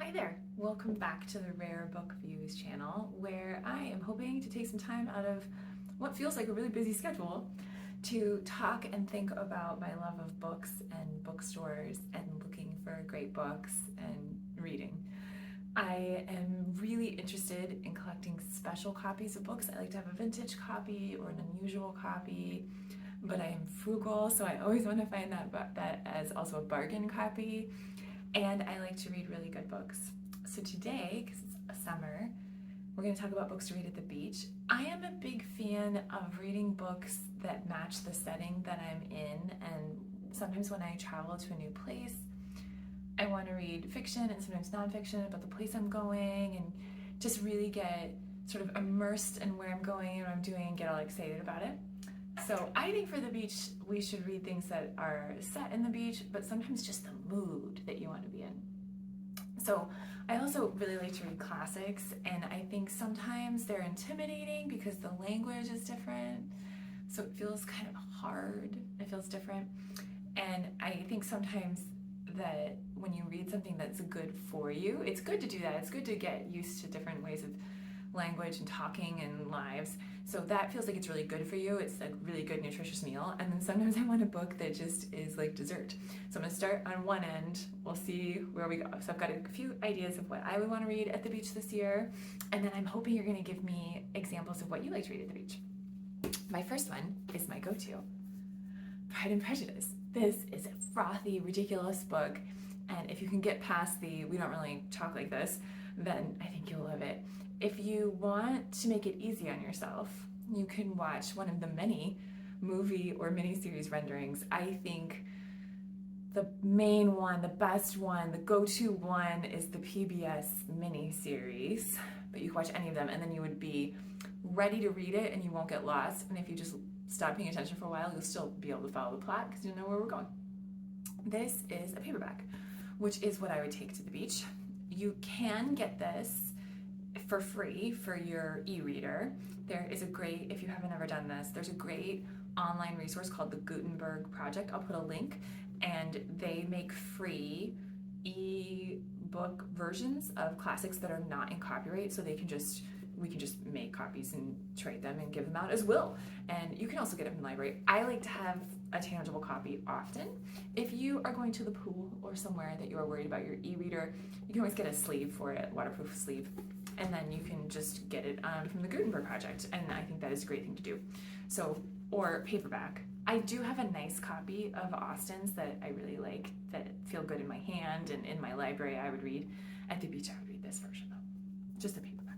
Hi there, welcome back to the Rare Book Views channel, where I am hoping to take some time out of what feels like a really busy schedule to talk and think about my love of books and bookstores and looking for great books and reading. I am really interested in collecting special copies of books. I like to have a vintage copy or an unusual copy, but I am frugal, so I always want to find that as also a bargain copy. And I like to read really good books. So today, because it's summer, we're going to talk about books to read at the beach. I am a big fan of reading books that match the setting that I'm in, and sometimes when I travel to a new place, I want to read fiction and sometimes nonfiction about the place I'm going and just really get sort of immersed in where I'm going and what I'm doing and get all excited about it. So I think for the beach, we should read things that are set in the beach, but sometimes just the mood that you want to be in. So I also really like to read classics, and I think sometimes they're intimidating because the language is different. So it feels kind of hard, it feels different. And I think sometimes that when you read something that's good for you, it's good to do that. It's good to get used to different ways of language and talking and lives. So that feels like it's really good for you. It's a really good nutritious meal. And then sometimes I want a book that just is like dessert. So I'm gonna start on one end. We'll see where we go. So I've got a few ideas of what I would want to read at the beach this year. And then I'm hoping you're gonna give me examples of what you like to read at the beach. My first one is my go-to, Pride and Prejudice. This is a frothy, ridiculous book. And if you can get past the we don't really talk like this, then I think you'll love it. If you want to make it easy on yourself, you can watch one of the many movie or miniseries renderings. I think the main one, the best one, the go-to one is the PBS miniseries, but you can watch any of them and then you would be ready to read it and you won't get lost. And if you just stop paying attention for a while, you'll still be able to follow the plot because you'll know where we're going. This is a paperback, which is what I would take to the beach. You can get this for free for your e-reader. There is a great, if you haven't ever done this, there's a great online resource called the Gutenberg Project. I'll put a link, and they make free e-book versions of classics that are not in copyright, so we can just make copies and trade them and give them out as will. And you can also get it from the library. I like to have a tangible copy often. If you are going to the pool or somewhere that you are worried about your e-reader, you can always get a sleeve for it, waterproof sleeve, and then you can just get it from the Gutenberg Project, and I think that is a great thing to do. So, or paperback. I do have a nice copy of Austen's that I really like, that feel good in my hand and in my library. I would read. At the beach, I would read this version though, just a paperback.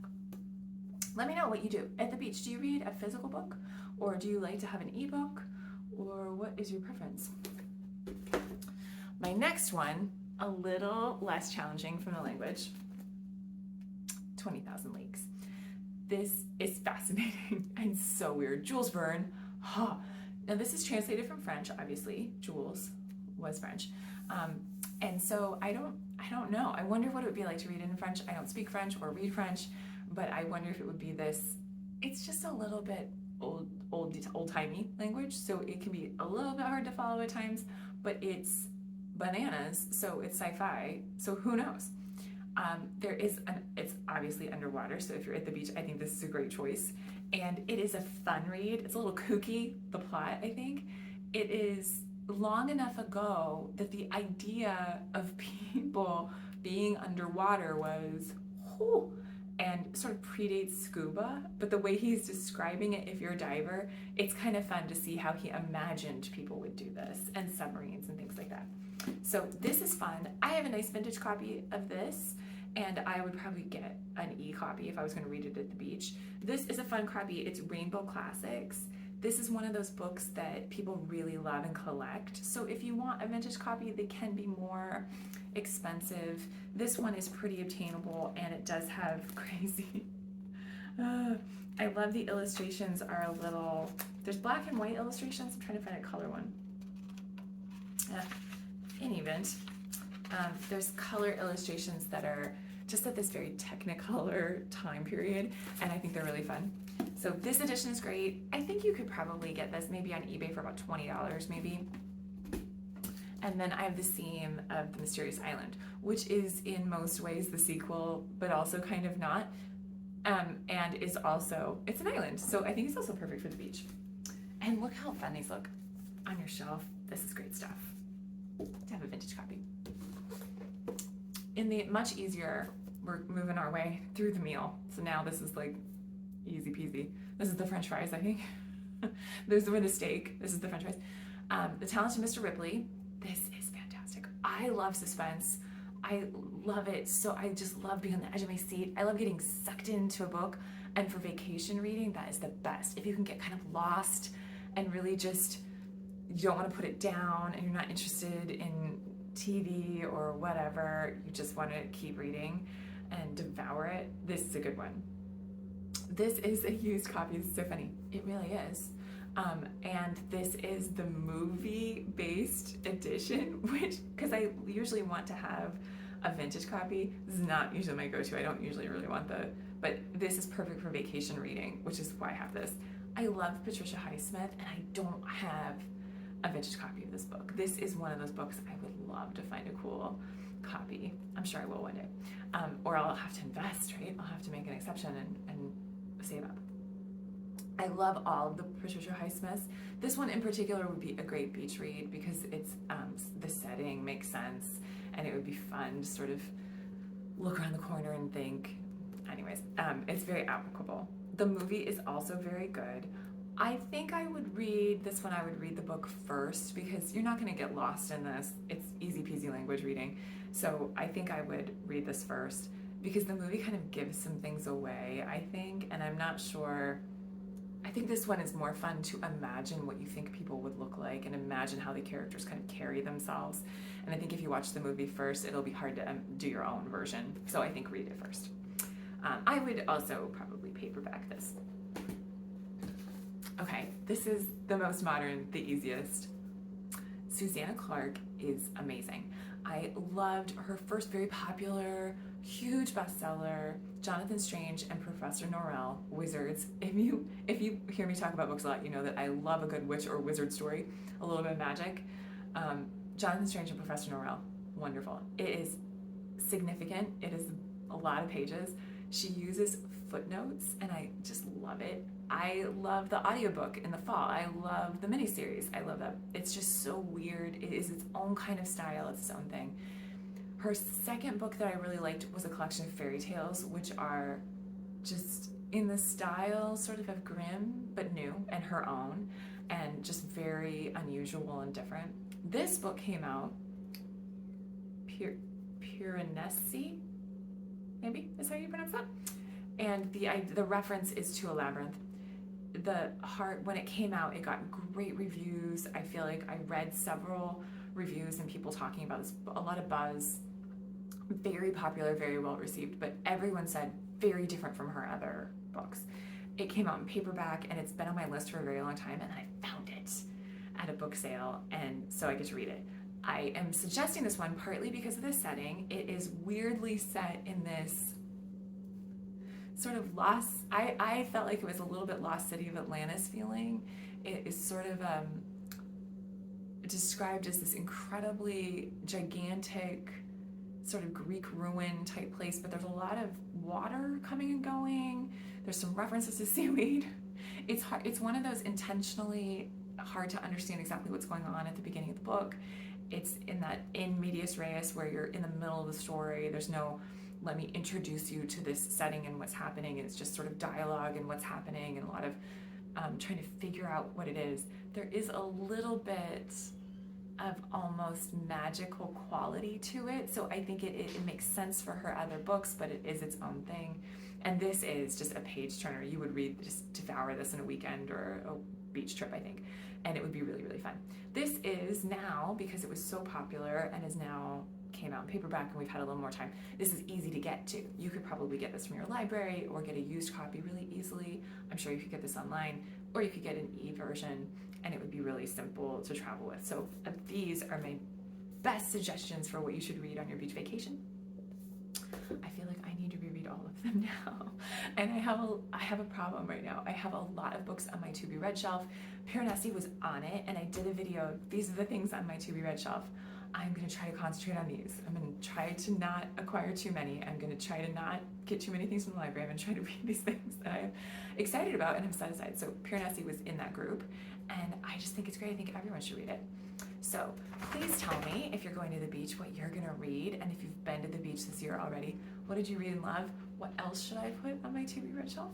Let me know what you do. At the beach, do you read a physical book, or do you like to have an ebook, or what is your preference? My next one, a little less challenging from the language, 20,000 Leagues. This is fascinating and so weird. Jules Verne. Huh. Now this is translated from French, obviously. Jules was French. And so I don't know. I wonder what it would be like to read it in French. I don't speak French or read French, but I wonder if it would be this. It's just a little bit old-timey language, so it can be a little bit hard to follow at times, but it's bananas, so it's sci-fi, so who knows? It's obviously underwater, so if you're at the beach, I think this is a great choice. And it is a fun read. It's a little kooky, the plot, I think. It is long enough ago that the idea of people being underwater was, whew, and sort of predates scuba, but the way he's describing it, if you're a diver, it's kind of fun to see how he imagined people would do this, and submarines and things like that. So this is fun. I have a nice vintage copy of this, and I would probably get an e-copy if I was going to read it at the beach. This is a fun copy. It's Rainbow Classics. This is one of those books that people really love and collect. So if you want a vintage copy, they can be more expensive. This one is pretty obtainable, and it does have crazy. I love the illustrations are a little, there's black and white illustrations. I'm trying to find a color one. In any event, there's color illustrations that are just at this very technicolor time period, and I think they're really fun. So this edition is great. I think you could probably get this maybe on eBay for about $20 maybe. And then I have the Seam of the Mysterious Island, which is in most ways the sequel, but also kind of not. And is also, it's an island, so I think it's also perfect for the beach. And look how fun these look on your shelf. This is great stuff to have a vintage copy. In the much easier, we're moving our way through the meal. So now this is like easy peasy. This is the French fries, I think. Those were the steak. This is the French fries. The Talented Mr. Ripley. This is fantastic. I love suspense. I love it. So I just love being on the edge of my seat. I love getting sucked into a book. And for vacation reading, that is the best. If you can get kind of lost and really just, you don't want to put it down and you're not interested in TV or whatever, you just want to keep reading and devour it, this is a good one. This is a used copy. This is so funny. It really is. And this is the movie-based edition, which, because I usually want to have a vintage copy. This is not usually my go-to. I don't usually really want but this is perfect for vacation reading, which is why I have this. I love Patricia Highsmith, and I don't have a vintage copy of this book. This is one of those books I would love to find a cool copy. I'm sure I will one day. Or I'll have to invest, right? I'll have to make an exception and save up. I love all of the Patricia Highsmiths. This one in particular would be a great beach read because it's the setting makes sense, and it would be fun to sort of look around the corner and think. Anyways, it's very applicable. The movie is also very good. I think I would read this one. I would read the book first because you're not going to get lost in this. It's easy peasy language reading. So I think I would read this first because the movie kind of gives some things away, I think, and I'm not sure. I think this one is more fun to imagine what you think people would look like and imagine how the characters kind of carry themselves. And I think if you watch the movie first, it'll be hard to do your own version. So I think read it first. I would also probably paperback this. Okay, this is the most modern, the easiest. Susanna Clarke is amazing. I loved her first very popular, huge bestseller, Jonathan Strange and Professor Norrell, Wizards. If you hear me talk about books a lot, you know that I love a good witch or wizard story, a little bit of magic. Jonathan Strange and Professor Norrell, wonderful. It is significant. It is a lot of pages. She uses footnotes, and I just love it. I love the audiobook in the fall. I love the miniseries. I love that. It's just so weird. It is its own kind of style. It's its own thing. Her second book that I really liked was a collection of fairy tales, which are just in the style sort of Grimm, but new and her own, and just very unusual and different. This book came out, Piranesi, maybe is how you pronounce that? And the reference is to a labyrinth. When it came out, it got great reviews. I feel like I read several reviews and people talking about this, a lot of buzz, very popular, very well received, but everyone said very different from her other books. It came out in paperback, and it's been on my list for a very long time, and I found it at a book sale, and so I get to read it. I am suggesting this one partly because of the setting. It is weirdly set in this sort of lost, I felt like it was a little bit Lost City of Atlantis feeling. It is sort of described as this incredibly gigantic sort of Greek ruin type place, but there's a lot of water coming and going. There's some references to seaweed. It's hard, it's one of those intentionally hard to understand exactly what's going on at the beginning of the book. It's in medias res where you're in the middle of the story. There's no let me introduce you to this setting and what's happening. It's just sort of dialogue and what's happening and a lot of trying to figure out what it is. There is a little bit of almost magical quality to it. So I think it makes sense for her other books, but it is its own thing. And this is just a page turner. You would just devour this in a weekend or a beach trip, I think. And it would be really, really fun. This is now, because it was so popular and is now came out in paperback and we've had a little more time, this is easy to get to. You could probably get this from your library or get a used copy really easily. I'm sure you could get this online, or you could get an e-version, and it would be really simple to travel with. So these are my best suggestions for what you should read on your beach vacation. I feel like I need to reread all of them now. And I have a problem right now. I have a lot of books on my to be read shelf. Piranesi was on it, and I did a video of these are the things on my to be read shelf. I'm going to try to concentrate on these. I'm going to try to not acquire too many. I'm going to try to not get too many things from the library. I'm going to try to read these things that I'm excited about and have set aside. So Piranesi was in that group, and I just think it's great. I think everyone should read it. So please tell me if you're going to the beach what you're going to read, and if you've been to the beach this year already, what did you read and love? What else should I put on my to-be-read shelf?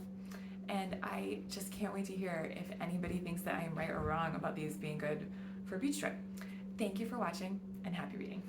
And I just can't wait to hear if anybody thinks that I am right or wrong about these being good for a beach trip. Thank you for watching, and happy reading.